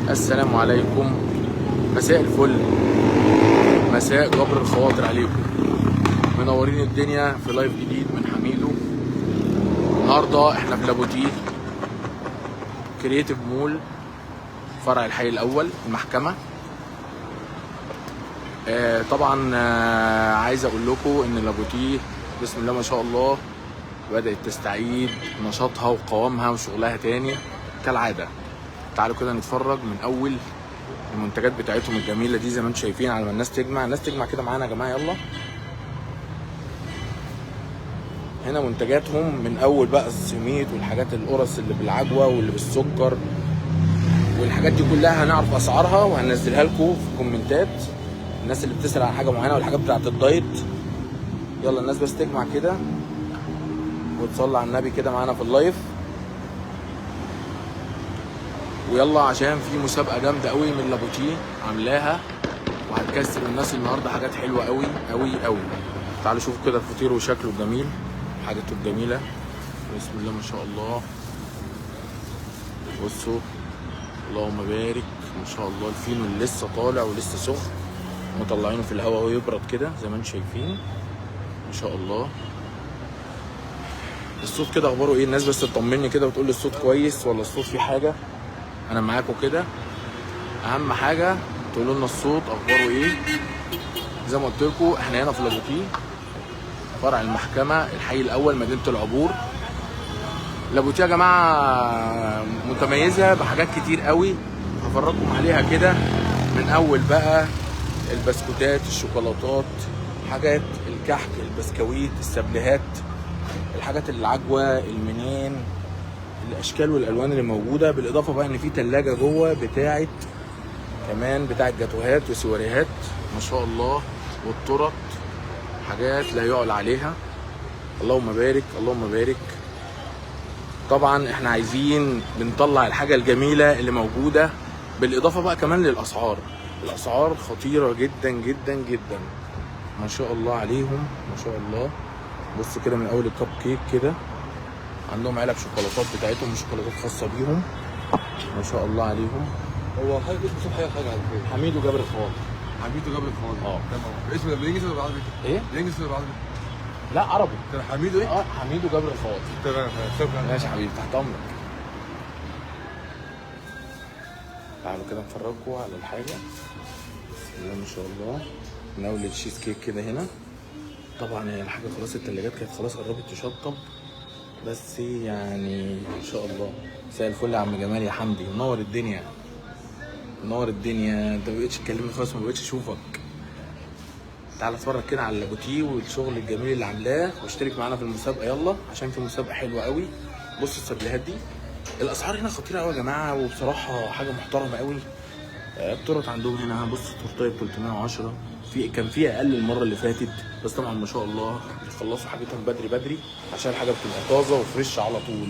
السلام عليكم، مساء الفل، مساء جبر الخواطر عليكم. منورين الدنيا في لايف جديد من حميدو. النهارده احنا في لابوتيه كرييتيف مول، فرع الحي الاول المحكمه. طبعا عايز اقول لكم ان لابوتيه بسم الله ما شاء الله بدات تستعيد نشاطها وقوامها وشغلها تاني كالعاده. تعالوا كده نتفرج من اول المنتجات بتاعتهم الجميله دي زي ما انتم شايفين. على ما الناس تجمع كده معانا يا جماعه. يلا هنا منتجاتهم من اول بقى السميد والحاجات القرص اللي بالعجوه واللي بالسكر والحاجات دي كلها. هنعرف اسعارها وهننزلها لكم في الكومنتات، الناس اللي بتسال عن حاجه معينه والحاجات بتاعت الدايت. يلا الناس بس تجمع كده وتصلي على النبي كده معانا في اللايف. ويلا عشان في مسابقه جامده قوي من لابوتيه عاملاها وهتكسب الناس النهارده حاجات حلوه قوي قوي قوي. تعالوا شوفوا كده الفطير وشكله الجميل، حاجته الجميله بسم الله ما شاء الله. بصوا اللهم بارك ما شاء الله، الفينو اللي لسه طالع ولسه سخن، مطلعينه في الهواء ويبرد كده زي ما انتم شايفين ما شاء الله. الصوت كده اخباره ايه؟ الناس بس تطمني كده وتقول لي الصوت كويس ولا الصوت فيه حاجه. انا معاكم كده، اهم حاجه تقولوا لنا الصوت اخباره ايه. زي ما قلت لكم احنا هنا في لابوتيه فرع المحكمه الحي الاول مدينه العبور. لابوتيه يا جماعه متميزه بحاجات كتير قوي، هفرجكم عليها كده. من اول بقى البسكوتات، الشوكولاتات، حاجات الكحك، البسكويت، السبليهات، الحاجات العجوه، المنين، الاشكال والالوان اللي موجوده. بالاضافه بقى ان في ثلاجه جوه بتاعه كمان بتاعه جاتوهات وسواريهات ما شاء الله، والتورت، حاجات لا يعلى عليها. اللهم بارك اللهم بارك. طبعا احنا عايزين بنطلع الحاجه الجميله اللي موجوده، بالاضافه بقى كمان للاسعار. الاسعار خطيره جدا جدا جدا ما شاء الله عليهم ما شاء الله. بصوا كده من اول الكب كيك كده، عندهم علب شوكولاتات بتاعتهم وشوكولاتات خاصه بيهم ما شاء الله عليهم. هو حضرتك اسمه حاجه على فكره حميدو جابر الخواطر. حميدو جابر الخواطر. تمام. اسمه بالانجليزي ولا بالعربي؟ ايه؟ بالانجليزي ولا بالعربي؟ لا عربي. طب حميدو ايه؟ حميدو جابر الخواطر. تمام شكرا. ماشي يا حبيبي تحت امرك. تعالوا كده نفرجكم على الحاجه بسم الله ما شاء الله. من اول الشيز كيك كده هنا. طبعا هي الحاجه خلاص التلاجات كانت خلاص قربت تشطب، بس يعني ان شاء الله. مساء الفل يا عم جمال يا حمدي، منور الدنيا منور الدنيا. انت ما بقتش تكلمني خالص، ما بقتش اشوفك. تعال اتفرج كده على اللابوتيه والشغل الجميل اللي عاملاه واشترك معانا في المسابقه يلا، عشان في مسابقه حلوه قوي. بصوا السبليهات دي، الاسعار هنا خطيره قوي يا جماعه، وبصراحه حاجه محترمه قوي. التورت عندهم هنا بص تورتيه ب 310، كان في اقل المره اللي فاتت، بس طبعا ما شاء الله بيخلصوا حاجتهم بدري بدري عشان الحاجه بتبقى طازه وفريش على طول.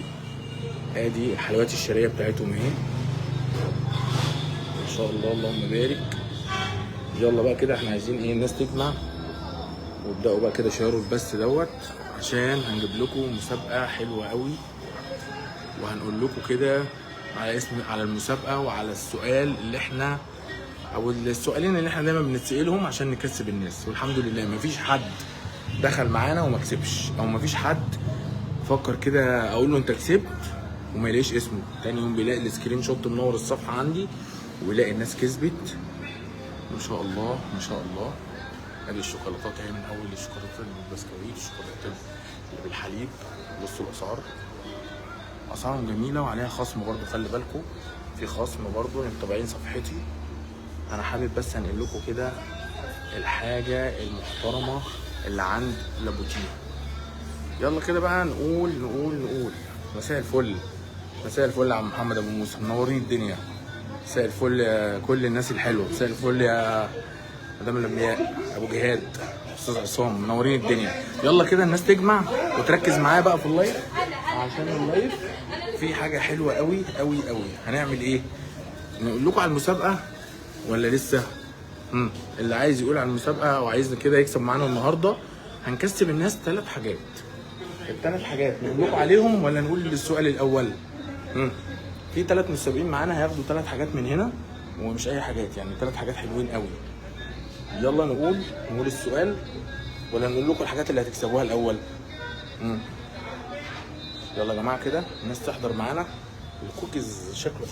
ادي الحلويات الشرقيه بتاعتهم اهي ما شاء الله اللهم بارك. يلا بقى كده احنا عايزين ايه؟ الناس تجمع وابداوا بقى كده شيروا البث دوت، عشان هنجيب لكم مسابقه حلوه قوي، وهنقول لكم كده على اسم على المسابقه وعلى السؤال اللي احنا او السؤالين اللي احنا دايما بنتسالهم عشان نكسب الناس. والحمد لله مفيش حد دخل معانا وما كسبش، او مفيش حد فكر كده اقول له انت كسبت وما يلاقيش اسمه. تاني يوم بيلاقي السكرين شوت منور الصفحه عندي ويلاقي الناس كسبت ما شاء الله ما شاء الله. ادي الشوكولاتات اهي، من اول الشوكولاتات بالبسكويت، الشوكولاتات اللي بالحليب. بصوا الاسعار، اسعارهم جميله وعليها خصم برضو، خلي بالكم في خصم برضو. انتوا متابعين صفحتي، انا حابب بس انقل لكم كده الحاجه المحترمه اللي عند لابوتيه. يلا كده بقى نقول. مساء الفل مساء الفل يا عم محمد ابو موسى، منورين الدنيا. مساء الفل يا كل الناس الحلوه، مساء الفل يا مدام الانبياء ابو جهاد، استاذ عصام، منورين الدنيا. يلا كده الناس تجمع وتركز معايا بقى في اللايف، عشان اللايف في حاجه حلوه قوي قوي قوي. هنعمل ايه؟ نقول لكم على المسابقه ولا لسه؟ اللي عايز يقول على المسابقه وعايزنا كده يكسب معانا النهارده، هنكسب الناس 3 حاجات. ال3 حاجات نقول لكم عليهم ولا نقول السؤال الاول؟ في 3 متسابقين معانا هياخدوا 3 حاجات من هنا، ومش اي حاجات يعني، 3 حاجات حلوين قوي. يلا نقول السؤال ولا نقول لكم الحاجات اللي هتكسبوها الاول؟ يلا يا جماعه كده الناس تحضر معانا. الكوكيز شكله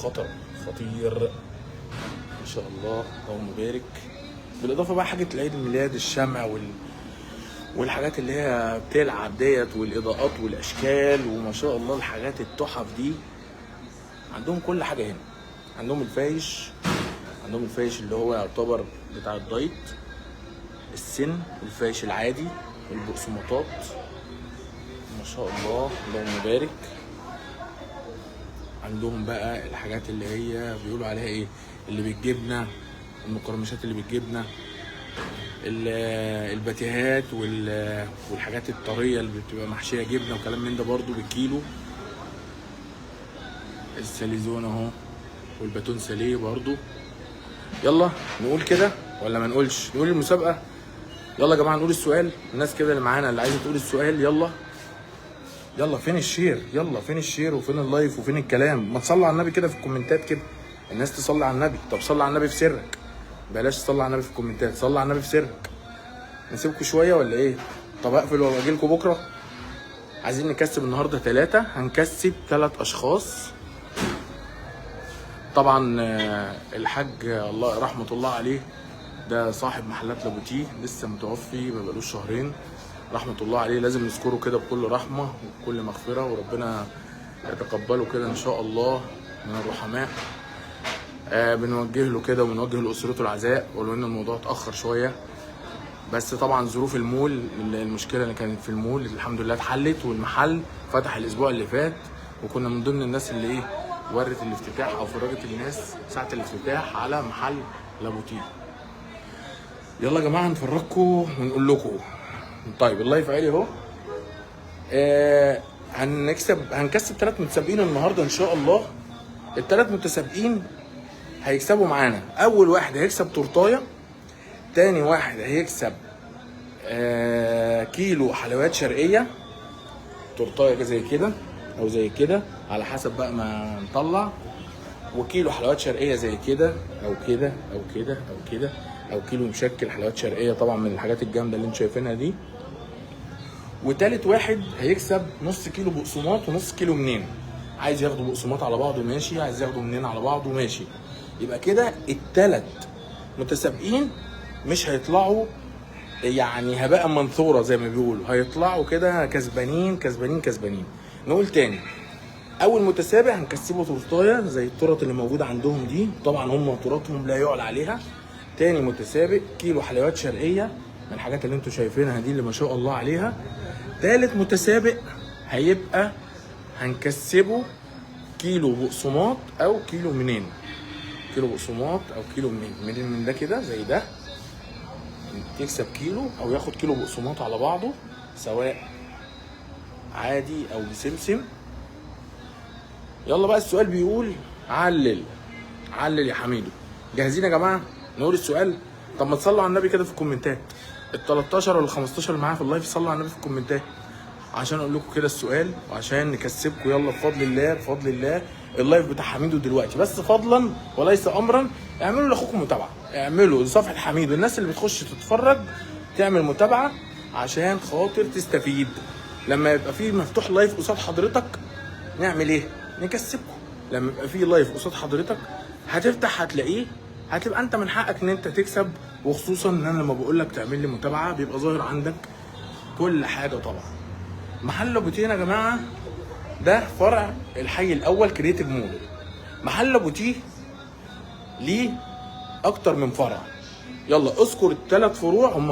خطير ما شاء الله، اللهم بارك. بالاضافه بقى حاجه العيد الميلاد، الشمع والحاجات اللي هي بتلعب ديت، والاضاءات والاشكال، وما شاء الله الحاجات التحف دي. عندهم كل حاجه هنا. عندهم الفايش اللي هو يعتبر بتاع الدايت، السن، الفايش العادي، البقسماطات، ما شاء الله اللهم بارك. عندهم بقى الحاجات اللي هي بيقولوا عليها ايه، اللي بالجبنه، المقرمشات اللي بالجبنه، الباتيهات والحاجات الطريه اللي بتبقى محشيه جبنه وكلام من ده برضو بالكيلو. الساليزون اهو، والباتون ساليه برضو. يلا نقول كده ولا ما نقولش؟ نقول المسابقه. يلا يا جماعه نقول السؤال. الناس كده اللي معانا اللي عايزه تقول السؤال، يلا فين الشير؟ يلا فين الشير وفين اللايف وفين الكلام؟ ما تصلي على النبي كده في الكومنتات كده، الناس تصلي على النبي. طب صلي على النبي في سرك، بلاش تصلي على النبي في الكومنتات، صلي على النبي في سرك. نسيبكم شويه ولا ايه؟ طب اقفل واجي لكم بكره. عايزين نكسب النهارده 3، هنكسب 3 اشخاص. طبعا الحاج الله رحمه الله عليه، ده صاحب محلات لابوتيه، لسه متوفي ما بقالوش شهرين، رحمه الله عليه. لازم نذكره كده بكل رحمه وبكل مغفره، وربنا يتقبله كده ان شاء الله من الرحماء. بنوجه له كده وبنوجه لاسرته العزاء، ولو ان الموضوع اتاخر شويه، بس طبعا ظروف المول، المشكله اللي كانت في المول الحمد لله اتحلت، والمحل فتح الاسبوع اللي فات، وكنا من ضمن الناس اللي ايه ورت الافتتاح او فرجت الناس ساعه الافتتاح على محل لابوتيه. يلا يا جماعه نفرجكم ونقول لكم. طيب اللايف عالي اهو. هنكسب 3 متسابقين النهارده ان شاء الله. ال3 متسابقين هيكسبوا معانا. اول واحد هيكسب تورتايه، تاني واحد هيكسب كيلو حلويات شرقيه، تورتايه زي كده او زي كده على حسب بقى ما نطلع، وكيلو حلويات شرقيه زي كده او كده او كده او كده، او كيلو مشكل حلويات شرقيه طبعا من الحاجات الجامده اللي انتم شايفينها دي. وتالت واحد هيكسب نص كيلو بقسماط ونص كيلو منين. عايز ياخدوا بقسماط على بعضه ماشي، عايز ياخدوا منين على بعضه ماشي. يبقى كده ال3 متسابقين مش هيطلعوا يعني هباء منثوره زي ما بيقولوا، هيطلعوا كده كسبانين كسبانين كسبانين. نقول تاني، اول متسابق هنكسبه تورتايه زي التورت اللي موجوده عندهم دي، طبعا هم تورتهم لا يعلى عليها. تاني متسابق كيلو حلويات شرقيه من الحاجات اللي انتم شايفينها دي اللي ما شاء الله عليها. تالت متسابق هيبقى هنكسبه كيلو بقسماط او كيلو منين، كيلو بقسماط او كيلو منين من ده كده زي ده، يكسب كيلو او ياخد كيلو بقسماط على بعضه سواء عادي او بسمسم. يلا بقى السؤال بيقول علل يا حميدو. جاهزين يا جماعه؟ نقول السؤال. طب ما تصلوا على النبي كده في الكومنتات، ال13 ولا ال15 اللي معايا في اللايف صلوا على النبي في الكومنتات عشان اقول لكم كده السؤال وعشان نكسبكم. يلا بفضل الله بفضل الله. اللايف بتاع حميدو دلوقتي بس فضلا وليس امرا اعملوا لاخوكم متابعه، اعملوا صفحه حميدو، الناس اللي بتخش تتفرج تعمل متابعه عشان خاطر تستفيد. لما يبقى في مفتوح لايف قصاد حضرتك نعمل ايه؟ نكسبكم. لما يبقى في لايف قصاد حضرتك هتفتح هتلاقيه، هتبقى انت من حقك ان انت تكسب. وخصوصا ان انا لما بقول لك تعمل لي متابعه بيبقى ظاهر عندك كل حاجه. طبعا محل لابوتيه يا جماعه ده فرع الحي الاول كرييتيف مول. محل لابوتيه ليه اكتر من فرع. يلا اذكر ال3 فروع، هم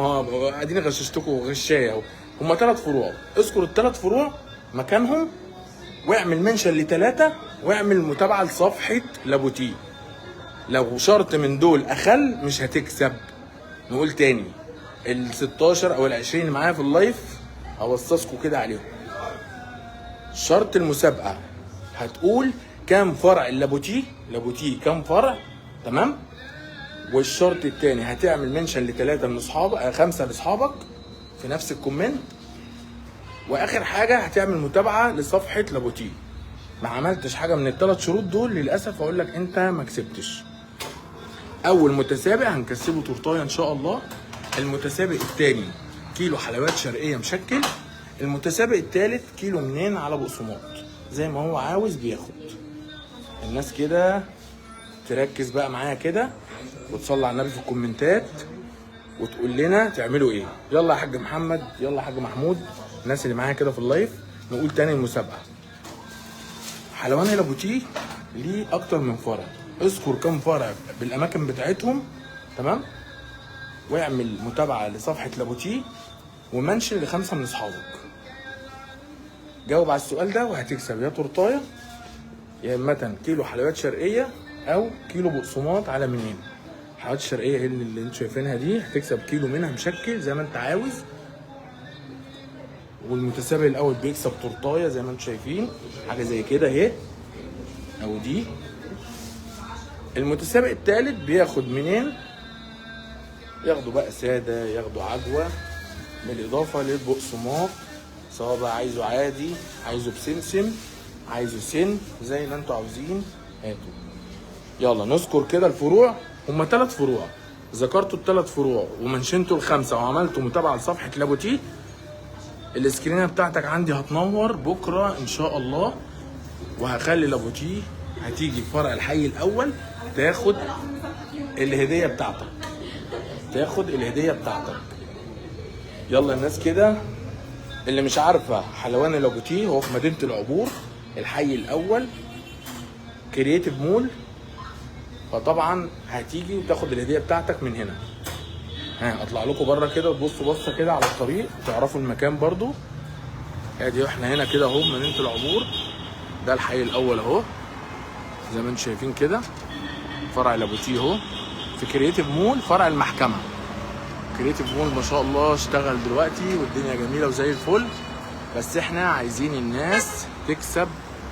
قاعدين غششتكم غشايه اهو، هم 3 فروع. اذكر ال3 فروع مكانهم واعمل منشن ل3 واعمل متابعه لصفحه لابوتيه. لو شرط من دول اخل مش هتكسب. نقول تاني، ال16 او ال20 اللي معايا في اللايف هوصصكم كده عليهم. شرط المسابقه هتقول كام فرع اللابوتيه، لابوتيه كام فرع، تمام. والشرط التاني هتعمل منشن ل3 من اصحابك 5 لاصحابك في نفس الكومنت. واخر حاجه هتعمل متابعه لصفحه لابوتيه. ما عملتش حاجه من ال3 شروط دول للاسف اقول لك انت ما كسبتش. اول متسابق هنكسبه تورتايه ان شاء الله. المتسابق الثاني كيلو حلويات شرقيه مشكل. المتسابق الثالث كيلو منين على بقسماط، زي ما هو عاوز بياخد. الناس كده تركز بقى معايا كده وتصلي على النبي في الكومنتات وتقول لنا تعملوا ايه. يلا يا حاج محمد، يلا يا حاج محمود، الناس اللي معايا كده في اللايف. نقول تاني المسابقه. حلوان لابوتيه ليه اكتر من فرع، اذكر كم فرع بالاماكن بتاعتهم، تمام؟ واعمل متابعه لصفحه لابوتيه ومنشن ل5 من اصحابك. جاوب على السؤال ده وهتكسب يا تورتايه يا اما كيلو حلويات شرقيه او كيلو بقسماط على منين. الحلويات الشرقيه هي اللي انتوا شايفينها دي، هتكسب كيلو منها مشكل زي ما انت عاوز. والمتسابق الاول بيكسب تورتايه زي ما انتوا شايفين، حاجه زي كده اهي او دي. المتسابق الثالث بياخد منين؟ ياخدوا بقى ساده، ياخدوا عجوه، بالاضافه للبقسماط، سواء بقى عايزه عادي، عايزه بسمسم، عايزه سن، زي ما انتوا عاوزين هاتوا. يلا نذكر كده الفروع. هما 3 فروع، ذكرتوا ال3 فروع ومنشنتوا ال5 وعملتوا متابعه لصفحه لابوتيه. السكرينه بتاعتك عندي هتنور بكره ان شاء الله، وهخلي لابوتيه هتيجي في فرع الحي الاول تاخد الهديه بتاعتك، تاخد الهديه بتاعتك. يلا الناس كده اللي مش عارفه، حلوان لابوتيه هو في مدينه العبور، الحي الاول، كرييتيف مول. فطبعا هتيجي وتاخد الهديه بتاعتك من هنا. اطلع لكم بره كده وتبصوا بصه كده على الطريق تعرفوا المكان برضو. ادي احنا هنا كده اهو مدينه العبور، ده الحي الاول اهو زي ما انتم شايفين كده. فرع لابوتيه اهو في كرييتيف مول، فرع المحكمه. كرييتيف مول ما شاء الله اشتغل دلوقتي والدنيا جميله وزي الفل، بس احنا عايزين الناس تكسب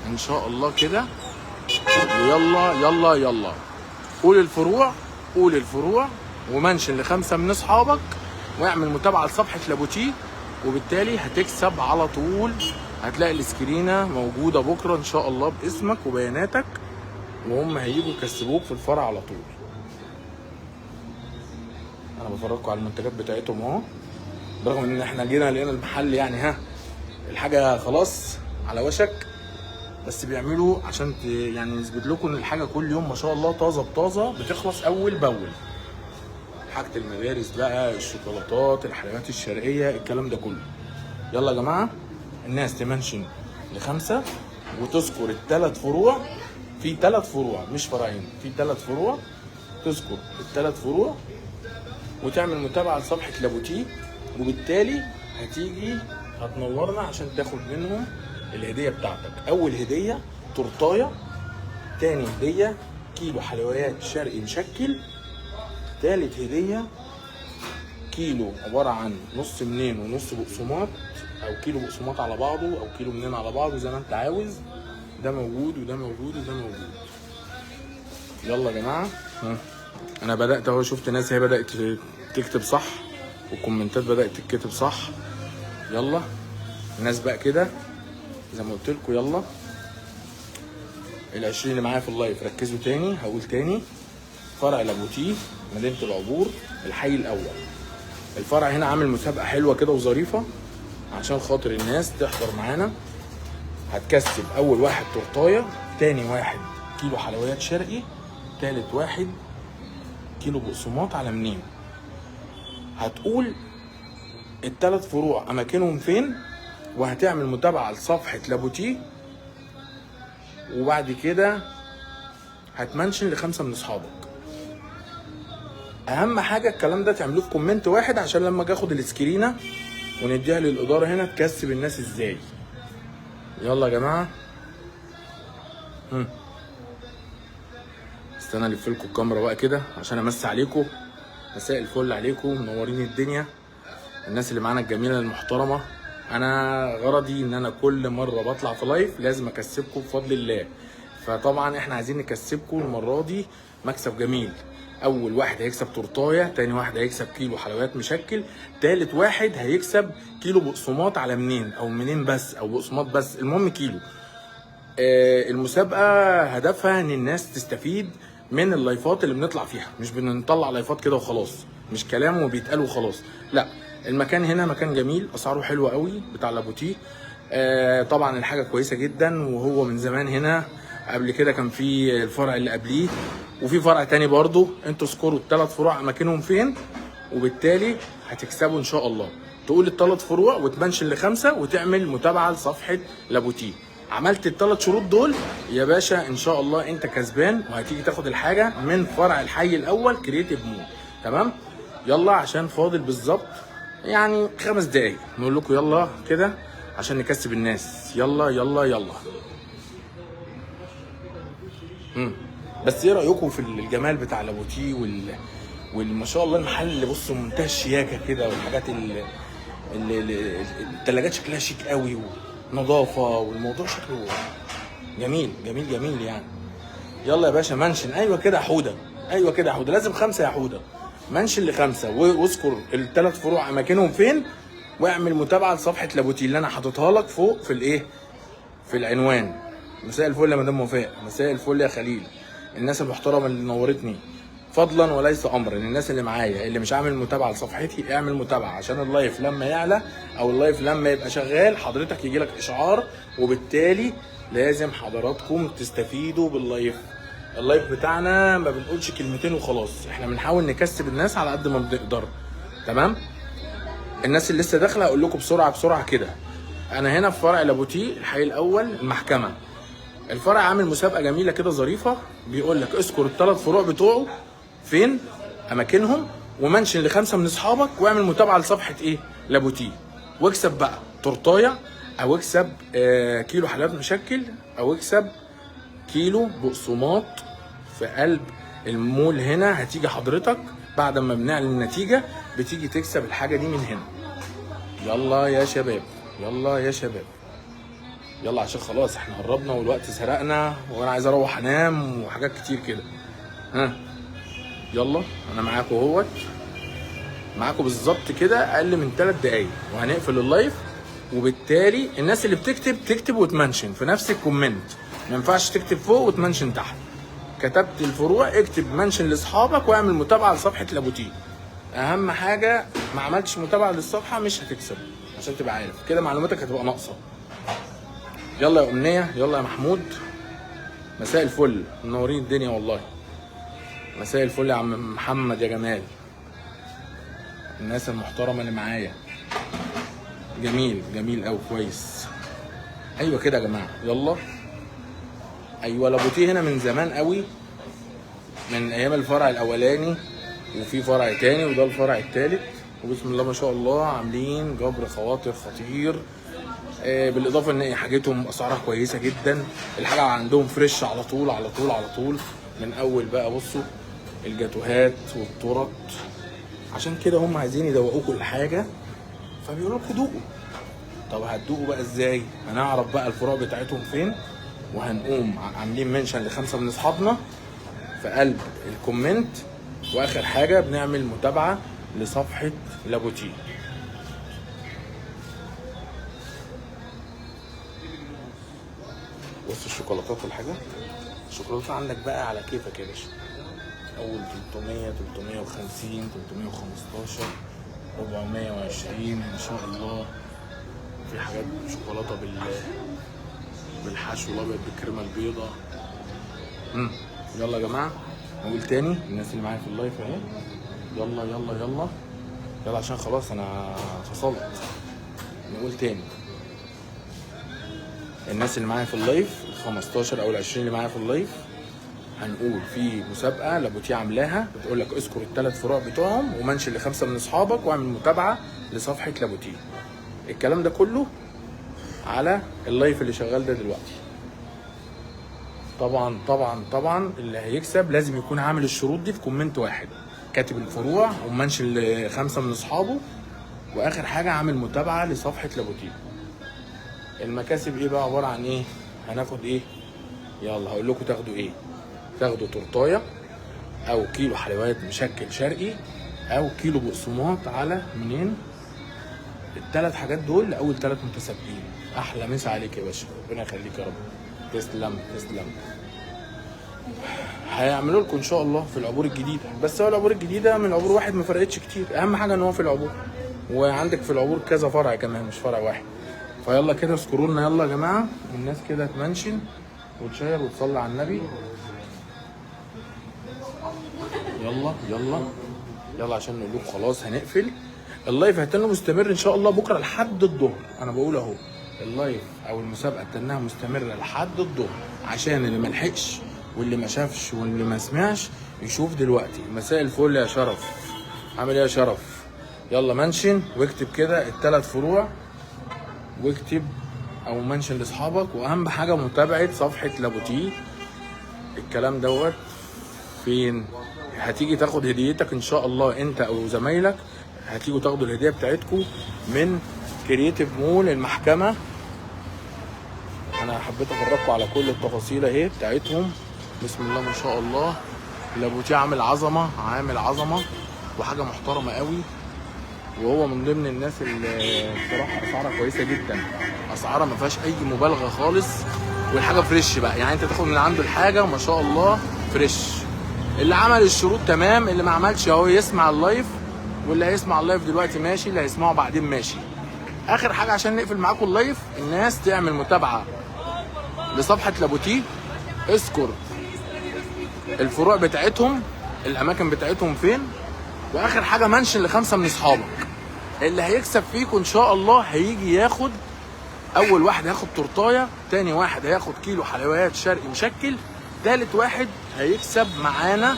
ان شاء الله كده. ويلا يلا يلا قول الفروع، قول الفروع ومنشن ل5 من اصحابك واعمل متابعه لصفحه لابوتيه، وبالتالي هتكسب على طول. هتلاقي السكرينه موجوده بكره ان شاء الله باسمك وبياناتك، وهم هيجوا يكسبوك في الفرع على طول. انا بفرجكم على المنتجات بتاعتهم اهو، برغم ان احنا جينا لقينا المحل يعني الحاجه خلاص على وشك، بس بيعملوا عشان يعني نثبت لكم ان الحاجه كل يوم ما شاء الله طازه بطازه بتخلص اول باول. حاجه المدارس بقى، الشوكولاتات، الحلويات الشرقيه، الكلام ده كله. يلا يا جماعه الناس تمنشن ل5 وتذكر ال3 فروع. في 3 فروع مش فرعين، في 3 فروع. تذكر ال3 فروع وتعمل متابعه لصفحه لابوتيه، وبالتالي هتيجي هتنورنا عشان تاخد منهم الهديه بتاعتك. اول هديه تورتايه، تاني هديه كيلو حلويات شرقي مشكل، تالت هديه كيلو عباره عن نص منين ونص بقسماط، او كيلو بقسماط على بعضه، او كيلو منين على بعضه زي ما انت عاوز. ده موجود وده موجود وده موجود. يلا يا جماعه انا بدات اهو، شفت ناس هي بدات تكتب صح والكومنتات بدات تتكتب صح. يلا الناس بقى كده زي ما قلت لكم. يلا ال20 اللي معايا في اللايف ركزوا تاني، هقول تاني. فرع لابوتيه مدينه العبور الحي الاول. الفرع هنا عامل مسابقه حلوه كده وظريفه عشان خاطر الناس تحضر معانا. هتكسب اول واحد تورتايه، تاني واحد كيلو حلويات شرقي، تالت واحد كيلو بقسماط على منين. هتقول ال3 فروع اماكنهم فين، وهتعمل متابعه لصفحه لابوتيه، وبعد كده هتمنشن ل5 من اصحابك. اهم حاجه الكلام ده تعملوه في كومنت واحد عشان لما اجي اخد السكرينه ونديها للاداره هنا تكسب الناس ازاي. يلا يا جماعه استنى الف لكم الكاميرا بقى كده عشان امسي عليكم. مساء الفل عليكم، منورين الدنيا الناس اللي معانا الجميله المحترمه. انا غرضي ان انا كل مره بطلع في لايف لازم اكسبكم بفضل الله، فطبعا احنا عايزين نكسبكم المره دي مكسب جميل. اول واحد هيكسب تورتايه، تاني واحد هيكسب كيلو حلويات مشكل، تالت واحد هيكسب كيلو بقسماط على منين، او منين بس، او بقسماط بس، المهم كيلو. المسابقه هدفها ان الناس تستفيد من اللايفات اللي بنطلع فيها، مش بنطلع لايفات كده وخلاص، مش كلام وبيتقال وخلاص، لا. المكان هنا مكان جميل، اسعاره حلوه قوي بتاع لابوتيه. طبعا الحاجه كويسه جدا، وهو من زمان هنا. قبل كده كان في الفرع اللي قبليه، وفي فرع تاني برضو. انتوا سكوروا الثلاث فروع اماكنهم فين، وبالتالي هتكسبوا ان شاء الله. تقول الثلاث فروع وتمنشن ل5 وتعمل متابعه لصفحه لابوتيه. عملت الثلاث شروط دول يا باشا ان شاء الله انت كسبان، وهتيجي تاخد الحاجه من فرع الحي الاول كرييتيف مول. تمام؟ يلا عشان فاضل بالظبط يعني 5 دقايق نقول لكم يلا كده عشان نكسب الناس. يلا يلا يلا. بس ايه رايكم في الجمال بتاع لابوتيه والما شاء الله المحل اللي بصوا منتهى الشياكه كده، والحاجات الثلاجات شكلها شيك قوي ونظافه، والموضوع شكله جميل جميل جميل يعني. يلا يا باشا منشن. ايوه كده يا حوده، ايوه كده يا حوده، لازم 5 يا حوده. منشن ل5 واذكر الثلاث فروع اماكنهم فين، واعمل متابعه لصفحه لابوتيه اللي انا حاططها لك فوق في الايه، في العنوان. مساء الفل يا مدام وفاء، مساء الفل يا خليل. الناس المحترمه اللي نورتني فضلا وليس امرا. الناس اللي معايا اللي مش عامل متابعه لصفحتي اعمل متابعه، عشان اللايف لما يعلى او اللايف لما يبقى شغال حضرتك يجي لك اشعار، وبالتالي لازم حضراتكم تستفيدوا باللايف. اللايف بتاعنا ما بنقولش كلمتين وخلاص، احنا بنحاول نكسب الناس على قد ما بنقدر. تمام؟ الناس اللي لسه داخله هقول لكم بسرعه بسرعه كده. انا هنا في فرع لابوتيه الحي الاول المحكمه. الفرع عامل مسابقه جميله كده ظريفه، بيقول لك اذكر الثلاث فروع بتوعه فين اماكنهم، ومنشن ل5 من اصحابك، واعمل متابعه لصفحه ايه لابوتيه، واكسب بقى تورتايه، او اكسب كيلو حلويات مشكل، او اكسب كيلو بقسماط في قلب المول. هنا هتيجي حضرتك بعد ما بنعلن النتيجه بتيجي تكسب الحاجه دي من هنا. يلا يا شباب، يلا يا شباب، يلا عشان خلاص احنا قربنا والوقت سرقنا، وانا عايز اروح انام وحاجات كتير كده. ها يلا انا معاكم اهوت، معاكم بالظبط كده اقل من 3 دقايق وهنقفل اللايف. وبالتالي الناس اللي بتكتب تكتب وتمنشن في نفس الكومنت، ما ينفعش تكتب فوق وتمنشن تحت. كتبت الفروع اكتب منشن لاصحابك واعمل متابعه لصفحه لابوتيه. اهم حاجه ما عملتش متابعه للصفحه مش هتكسب، عشان تبقى عارف كده معلوماتك هتبقى ناقصه. يلا يا امنيه، يلا يا محمود، مساء الفل، منورين الدنيا والله. مساء الفل يا عم محمد يا جمال. الناس المحترمه اللي معايا جميل جميل قوي كويس. ايوه كده يا جماعه يلا. ايوه لابوتيه هنا من زمان قوي، من ايام الفرع الاولاني، وفي فرع تاني وده الفرع التالت، وبسم الله ما شاء الله عاملين جبر خواطر خطير. بالاضافه ان حاجتهم اسعارها كويسه جدا، الحاجه عندهم فريش على طول على طول على طول. من اول بقى بصوا الجاتوهات والتورت، عشان كده هم عايزين يدوقوكوا الحاجه فبيقولوا لكم دوقوا. طب هتدوقوا بقى ازاي؟ هنعرف بقى الفروع بتاعتهم فين، وهنقوم عاملين منشن ل5 من اصحابنا في قلب الكومنت، واخر حاجه بنعمل متابعه لصفحه لابوتيه. بص الشوكولاتات والحاجات، الشوكولاته عندك بقى على كيفك يا باشا. اول 300 350 315 420 ما شاء الله. في حاجات شوكولاته بالحشو الابيض بالكريمه البيضاء. يلا يا جماعه نقول تاني الناس اللي معايا في اللايف اهي، يلا يلا يلا يلا عشان خلاص انا فصلت. نقول تاني الناس اللي معايا في اللايف ال15 او ال20 اللي معايا في اللايف، هنقول في مسابقه لابوتيه عاملاها بتقول لك اذكر الثلاث فروع بتوعهم ومنشن ل5 من اصحابك واعمل متابعه لصفحه لابوتيه. الكلام ده كله على اللايف اللي شغال ده دلوقتي. طبعا طبعا طبعا اللي هيكسب لازم يكون عامل الشروط دي في كومنت واحد، كاتب الفروع ومنشن ل5 من اصحابه، واخر حاجه عامل متابعه لصفحه لابوتيه. المكاسب ايه بقى؟ عباره عن ايه؟ هناخد ايه؟ يلا هقول لكم تاخدوا ايه. تاخدوا تورتايه، او كيلو حلويات مشكل شرقي، او كيلو بقسماط على منين. الثلاث حاجات دول لاول 3 متسابقين. احلى مسا عليك يا باشا، ربنا يخليك يا رب. تسلم تسلم. هيعملوا لكم ان شاء الله في العبور الجديده، بس هو العبور الجديده من عبور واحد ما فرقتش كتير، اهم حاجه ان هو في العبور، وعندك في العبور كذا فرع كمان مش فرع واحد. فيلا كده اذكروا لنا يلا يا جماعه، الناس كده تمنشن وتشير وتصلي على النبي. يلا يلا يلا عشان نقول لكم خلاص هنقفل اللايف. هتنه مستمر ان شاء الله بكره لحد الظهر، انا بقول اهو اللايف او المسابقه تنها مستمره لحد الظهر، عشان اللي ما لحقش واللي ما شافش واللي ما سمعش يشوف دلوقتي. مساء الفل يا شرف، عامل ايه يا شرف؟ يلا منشن واكتب كده الثلاث فروع، واكتب او منشن لاصحابك، واهم حاجه متابعه صفحه لابوتيه. الكلام دوت فين؟ هتيجي تاخد هديتك ان شاء الله انت او زمايلك، هتيجوا تاخدوا الهديه بتاعتكم من كرييتيف مول المحكمه. انا حبيت افرجكم على كل التفاصيل اهي بتاعتهم. بسم الله ما شاء الله. لابوتيه عامل عظمه، عامل عظمه وحاجه محترمه قوي، وهو من ضمن الناس اللي بصراحه اسعارها كويسه جدا، اسعارها ما فيهاش اي مبالغه خالص، والحاجه فريش بقى، يعني انت تاخد من عنده الحاجه ما شاء الله فريش. اللي عمل الشروط تمام، اللي ما عملش اهو يسمع اللايف، واللي هيسمع اللايف دلوقتي ماشي، اللي هيسمعه بعدين ماشي. اخر حاجه عشان نقفل معاكم اللايف، الناس تعمل متابعه لصفحه لابوتيه، اذكر الفروع بتاعتهم، الاماكن بتاعتهم فين، واخر حاجه منشن ل5 من اصحابك. اللي هيكسب فيكم ان شاء الله هيجي ياخد، اول واحد هياخد تورتايه، تاني واحد هياخد كيلو حلويات شرقي مشكل، تالت واحد هيكسب معانا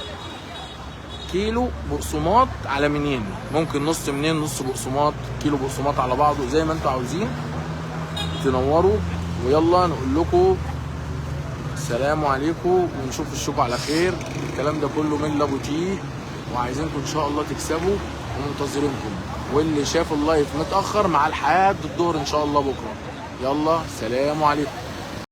كيلو بقسماط على منين، ممكن نص منين، نص بقسماط، كيلو بقسماط على بعضه زي ما انتوا عاوزين. تنوروا. ويلا نقول لكم السلام عليكم، ونشوفكم على خير. الكلام ده كله من لابوتيه، وعايزينكم ان شاء الله تكسبوا ومنتظرينكم. واللي شاف اللايف متاخر مع لحد الظهر ان شاء الله بكره. يلا سلام عليكم.